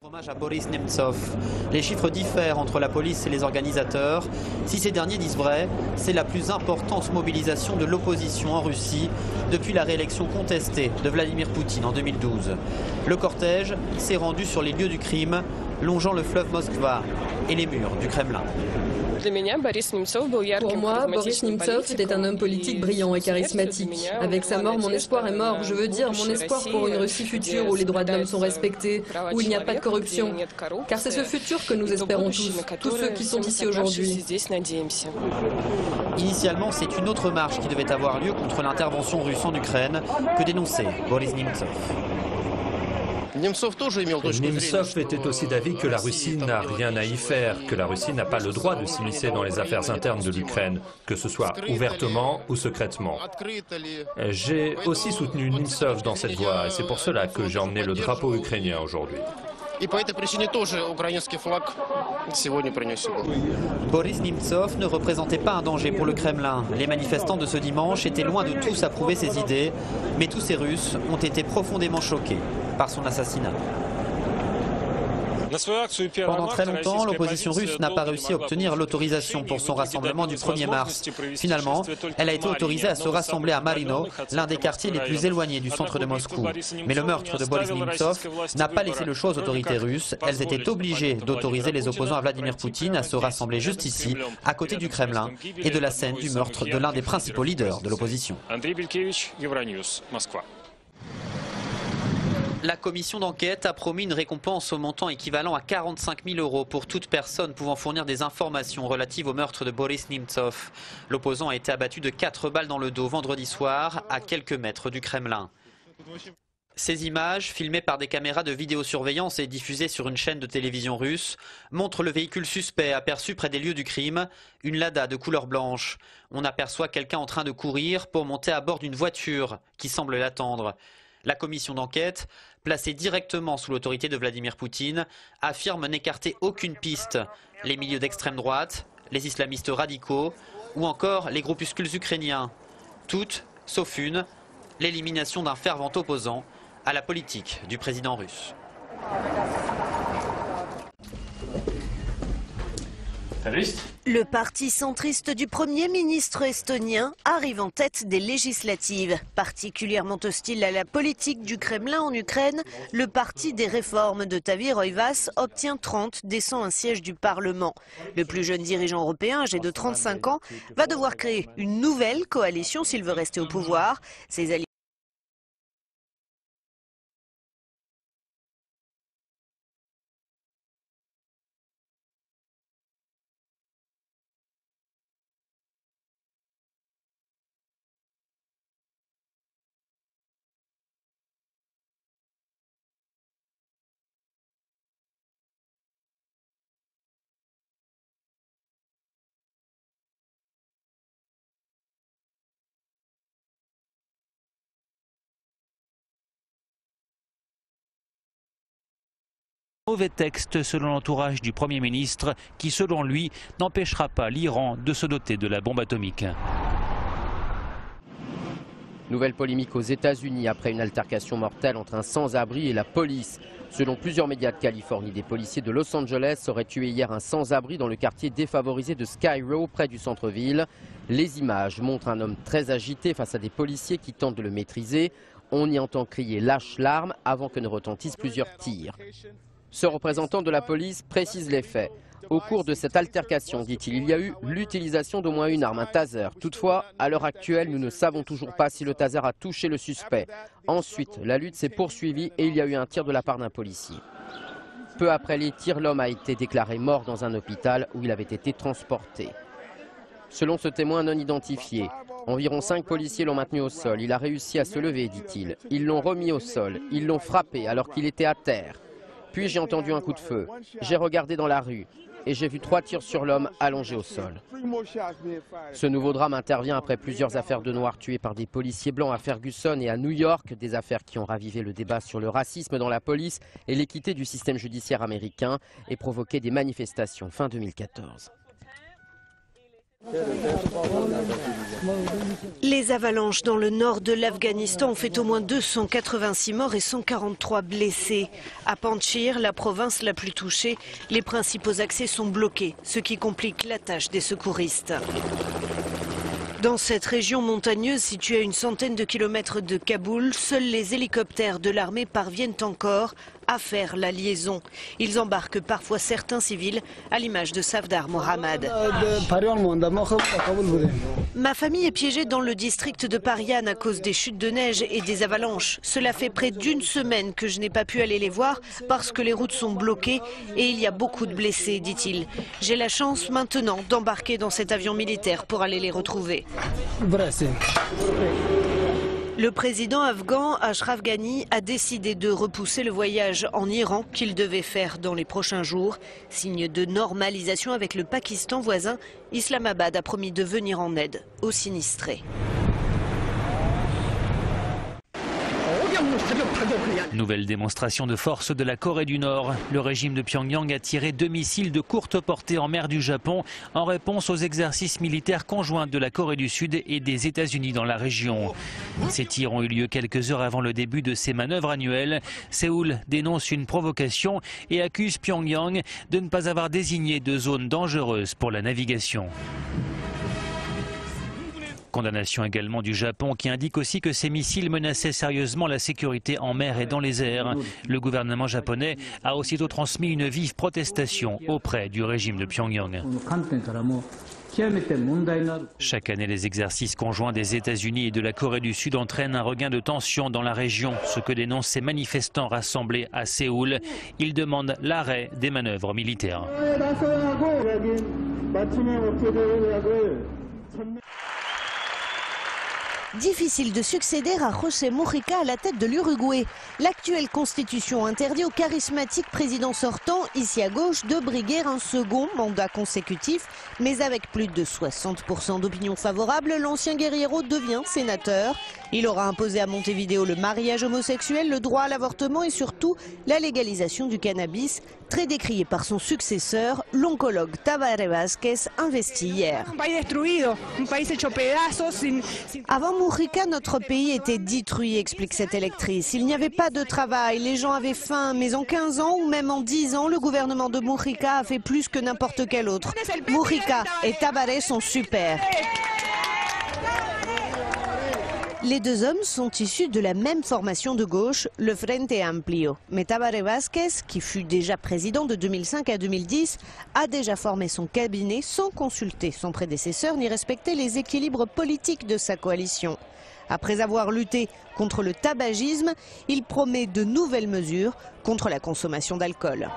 Hommage à Boris Nemtsov. Les chiffres diffèrent entre la police et les organisateurs. Si ces derniers disent vrai, c'est la plus importante mobilisation de l'opposition en Russie depuis la réélection contestée de Vladimir Poutine en 2012. Le cortège s'est rendu sur les lieux du crime, longeant le fleuve Moskva et les murs du Kremlin. Pour moi, Boris Nemtsov était un homme politique brillant et charismatique. Avec sa mort, mon espoir est mort. Je veux dire, mon espoir pour une Russie future où les droits de l'homme sont respectés, où il n'y a pas de corruption. Car c'est ce futur que nous espérons tous ceux qui sont ici aujourd'hui. Initialement, c'est une autre marche qui devait avoir lieu contre l'intervention russe en Ukraine que dénonçait Boris Nemtsov. Nemtsov était aussi d'avis que la Russie n'a rien à y faire, que la Russie n'a pas le droit de s'immiscer dans les affaires internes de l'Ukraine, que ce soit ouvertement ou secrètement. J'ai aussi soutenu Nemtsov dans cette voie et c'est pour cela que j'ai emmené le drapeau ukrainien aujourd'hui. Boris Nemtsov ne représentait pas un danger pour le Kremlin. Les manifestants de ce dimanche étaient loin de tous approuver ses idées, mais tous ces Russes ont été profondément choqués par son assassinat. Pendant très longtemps, l'opposition russe n'a pas réussi à obtenir l'autorisation pour son rassemblement du 1er mars. Finalement, elle a été autorisée à se rassembler à Marino, l'un des quartiers les plus éloignés du centre de Moscou. Mais le meurtre de Boris Nemtsov n'a pas laissé le choix aux autorités russes. Elles étaient obligées d'autoriser les opposants à Vladimir Poutine à se rassembler juste ici, à côté du Kremlin, et de la scène du meurtre de l'un des principaux leaders de l'opposition. La commission d'enquête a promis une récompense au montant équivalent à 45 000 € pour toute personne pouvant fournir des informations relatives au meurtre de Boris Nemtsov. L'opposant a été abattu de 4 balles dans le dos vendredi soir, à quelques mètres du Kremlin. Ces images, filmées par des caméras de vidéosurveillance et diffusées sur une chaîne de télévision russe, montrent le véhicule suspect aperçu près des lieux du crime, une Lada de couleur blanche. On aperçoit quelqu'un en train de courir pour monter à bord d'une voiture qui semble l'attendre. La commission d'enquête, placée directement sous l'autorité de Vladimir Poutine, affirme n'écarter aucune piste. Les milieux d'extrême droite, les islamistes radicaux ou encore les groupuscules ukrainiens. Toutes, sauf une, l'élimination d'un fervent opposant à la politique du président russe. Le parti centriste du Premier ministre estonien arrive en tête des législatives. Particulièrement hostile à la politique du Kremlin en Ukraine, le parti des réformes de Taavi Rõivas obtient 30 des 101 sièges du Parlement. Le plus jeune dirigeant européen, âgé de 35 ans, va devoir créer une nouvelle coalition s'il veut rester au pouvoir. Ses alliés Mauvais texte selon l'entourage du Premier ministre qui, selon lui, n'empêchera pas l'Iran de se doter de la bombe atomique. Nouvelle polémique aux États-Unis après une altercation mortelle entre un sans-abri et la police. Selon plusieurs médias de Californie, des policiers de Los Angeles auraient tué hier un sans-abri dans le quartier défavorisé de Sky Row, près du centre-ville. Les images montrent un homme très agité face à des policiers qui tentent de le maîtriser. On y entend crier « lâche l'arme » avant que ne retentissent plusieurs tirs. Ce représentant de la police précise les faits. Au cours de cette altercation, dit-il, il y a eu l'utilisation d'au moins une arme, un taser. Toutefois, à l'heure actuelle, nous ne savons toujours pas si le taser a touché le suspect. Ensuite, la lutte s'est poursuivie et il y a eu un tir de la part d'un policier. Peu après les tirs, l'homme a été déclaré mort dans un hôpital où il avait été transporté. Selon ce témoin non identifié, environ 5 policiers l'ont maintenu au sol. Il a réussi à se lever, dit-il. Ils l'ont remis au sol. Ils l'ont frappé alors qu'il était à terre. Puis j'ai entendu un coup de feu. J'ai regardé dans la rue et j'ai vu 3 tirs sur l'homme allongé au sol. Ce nouveau drame intervient après plusieurs affaires de noirs tués par des policiers blancs à Ferguson et à New York. Des affaires qui ont ravivé le débat sur le racisme dans la police et l'équité du système judiciaire américain et provoqué des manifestations fin 2014. Les avalanches dans le nord de l'Afghanistan ont fait au moins 286 morts et 143 blessés. À Panjshir, la province la plus touchée, les principaux accès sont bloqués, ce qui complique la tâche des secouristes. Dans cette région montagneuse située à une centaine de kilomètres de Kaboul, seuls les hélicoptères de l'armée parviennent encore à faire la liaison. Ils embarquent parfois certains civils, à l'image de Safdar Mohammad. Ma famille est piégée dans le district de Parian à cause des chutes de neige et des avalanches. Cela fait près d'une semaine que je n'ai pas pu aller les voir parce que les routes sont bloquées et il y a beaucoup de blessés, dit-il. J'ai la chance maintenant d'embarquer dans cet avion militaire pour aller les retrouver. Le président afghan Ashraf Ghani a décidé de repousser le voyage en Iran qu'il devait faire dans les prochains jours. Signe de normalisation avec le Pakistan voisin, Islamabad a promis de venir en aide aux sinistrés. Nouvelle démonstration de force de la Corée du Nord. Le régime de Pyongyang a tiré 2 missiles de courte portée en mer du Japon en réponse aux exercices militaires conjoints de la Corée du Sud et des États-Unis dans la région. Ces tirs ont eu lieu quelques heures avant le début de ces manœuvres annuelles. Séoul dénonce une provocation et accuse Pyongyang de ne pas avoir désigné de zone dangereuse pour la navigation. Condamnation également du Japon qui indique aussi que ces missiles menaçaient sérieusement la sécurité en mer et dans les airs. Le gouvernement japonais a aussitôt transmis une vive protestation auprès du régime de Pyongyang. Chaque année, les exercices conjoints des États-Unis et de la Corée du Sud entraînent un regain de tension dans la région, ce que dénoncent ces manifestants rassemblés à Séoul. Ils demandent l'arrêt des manœuvres militaires. Difficile de succéder à José Mujica à la tête de l'Uruguay. L'actuelle constitution interdit au charismatique président sortant, ici à gauche, de briguer un second mandat consécutif. Mais avec plus de 60% d'opinion favorable, l'ancien guerriero devient sénateur. Il aura imposé à Montevideo le mariage homosexuel, le droit à l'avortement et surtout la légalisation du cannabis, très décrié par son successeur, l'oncologue Tabaré Vázquez, investi hier. Avant Mujica, notre pays était détruit, explique cette électrice. Il n'y avait pas de travail, les gens avaient faim, mais en 15 ans ou même en 10 ans, le gouvernement de Mujica a fait plus que n'importe quel autre. Mujica et Tabaré sont super. Les deux hommes sont issus de la même formation de gauche, le Frente Amplio. Mais Tabaré Vázquez, qui fut déjà président de 2005 à 2010, a déjà formé son cabinet sans consulter son prédécesseur ni respecter les équilibres politiques de sa coalition. Après avoir lutté contre le tabagisme, il promet de nouvelles mesures contre la consommation d'alcool.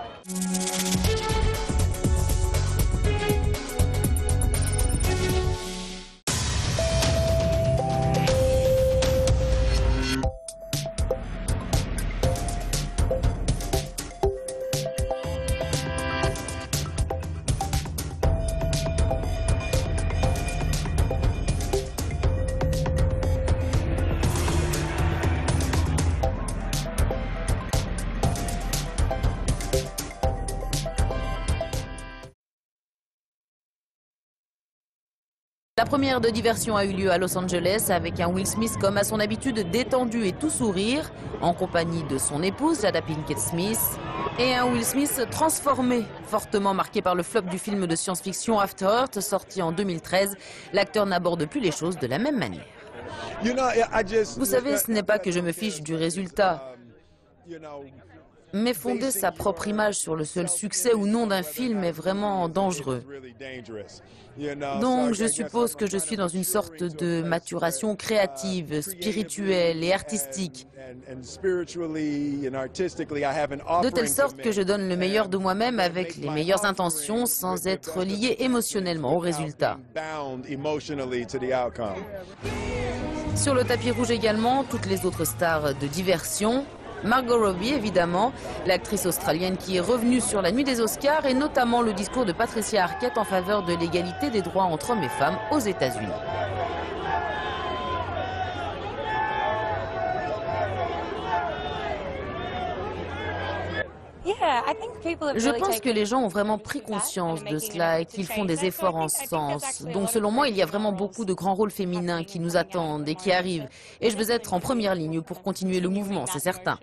La première de diversion a eu lieu à Los Angeles avec un Will Smith comme à son habitude détendu et tout sourire, en compagnie de son épouse Jada Pinkett Smith, et un Will Smith transformé, fortement marqué par le flop du film de science-fiction After Earth sorti en 2013. L'acteur n'aborde plus les choses de la même manière. Vous savez, ce n'est pas que je me fiche du résultat. Mais fonder sa propre image sur le seul succès ou non d'un film est vraiment dangereux. Donc je suppose que je suis dans une sorte de maturation créative, spirituelle et artistique. De telle sorte que je donne le meilleur de moi-même avec les meilleures intentions sans être lié émotionnellement au résultat. Sur le tapis rouge également, toutes les autres stars de diversion. Margot Robbie, évidemment, l'actrice australienne qui est revenue sur la nuit des Oscars et notamment le discours de Patricia Arquette en faveur de l'égalité des droits entre hommes et femmes aux États-Unis. Je pense que les gens ont vraiment pris conscience de cela et qu'ils font des efforts en ce sens. Donc selon moi, il y a vraiment beaucoup de grands rôles féminins qui nous attendent et qui arrivent. Et je veux être en première ligne pour continuer le mouvement, c'est certain.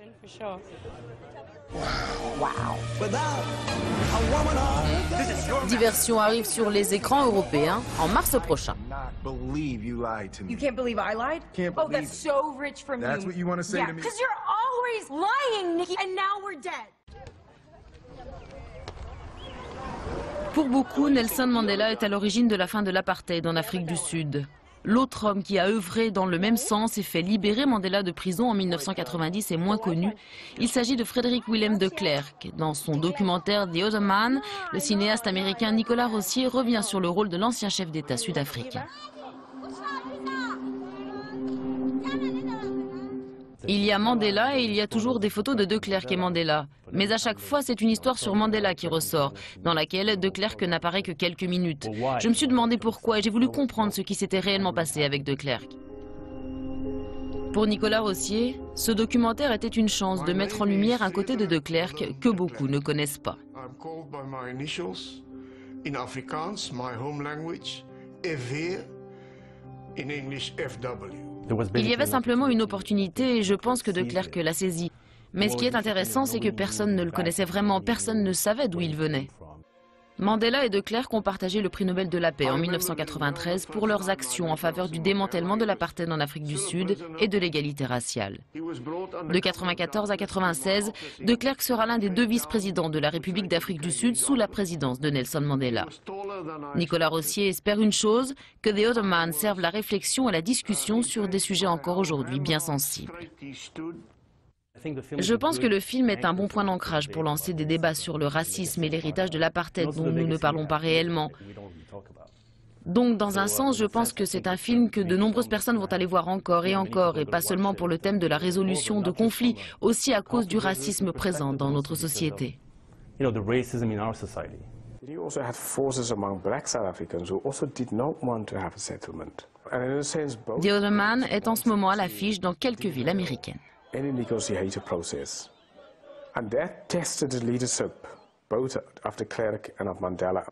Diversion arrive sur les écrans européens en mars prochain. You can't believe I lied? Oh, that's so rich from you. That's what you want to say to me? Because you're always lying, Nikki, and now we're dead. Pour beaucoup, Nelson Mandela est à l'origine de la fin de l'apartheid en Afrique du Sud. L'autre homme qui a œuvré dans le même sens et fait libérer Mandela de prison en 1990 est moins connu. Il s'agit de Frederick Willem de Klerk. Dans son documentaire The Other Man, le cinéaste américain Nicolas Rossier revient sur le rôle de l'ancien chef d'État sud-africain. Il y a Mandela et il y a toujours des photos de De Klerk et Mandela. Mais à chaque fois, c'est une histoire sur Mandela qui ressort, dans laquelle De Klerk n'apparaît que quelques minutes. Je me suis demandé pourquoi et j'ai voulu comprendre ce qui s'était réellement passé avec De Klerk. Pour Nicolas Rossier, ce documentaire était une chance de mettre en lumière un côté de Klerk que beaucoup ne connaissent pas. Il y avait simplement une opportunité et je pense que De Klerk l'a saisie. Mais ce qui est intéressant, c'est que personne ne le connaissait vraiment, personne ne savait d'où il venait. Mandela et De Klerk ont partagé le prix Nobel de la paix en 1993 pour leurs actions en faveur du démantèlement de l'apartheid en Afrique du Sud et de l'égalité raciale. De 1994 à 1996, De Klerk sera l'un des 2 vice-présidents de la République d'Afrique du Sud sous la présidence de Nelson Mandela. Nicolas Rossier espère une chose, que The Other Man serve la réflexion et la discussion sur des sujets encore aujourd'hui bien sensibles. Je pense que le film est un bon point d'ancrage pour lancer des débats sur le racisme et l'héritage de l'apartheid dont nous ne parlons pas réellement. Donc, dans un sens, je pense que c'est un film que de nombreuses personnes vont aller voir encore, et pas seulement pour le thème de la résolution de conflits, aussi à cause du racisme présent dans notre société. The Other Man est en ce moment à l'affiche dans quelques villes américaines. Any negotiator process. And that tested the leadership, both of de Klerk and of Mandela.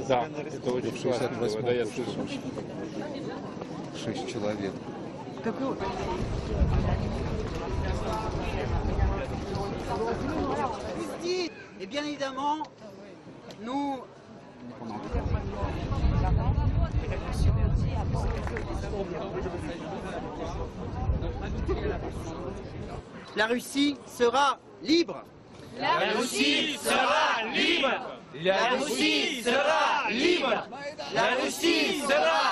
Да, это очень 68 да, я слышал. 6 человек. Et bien évidemment, nous... La Russie sera libre. La Russie sera libre. La Russie sera libre. La Russie sera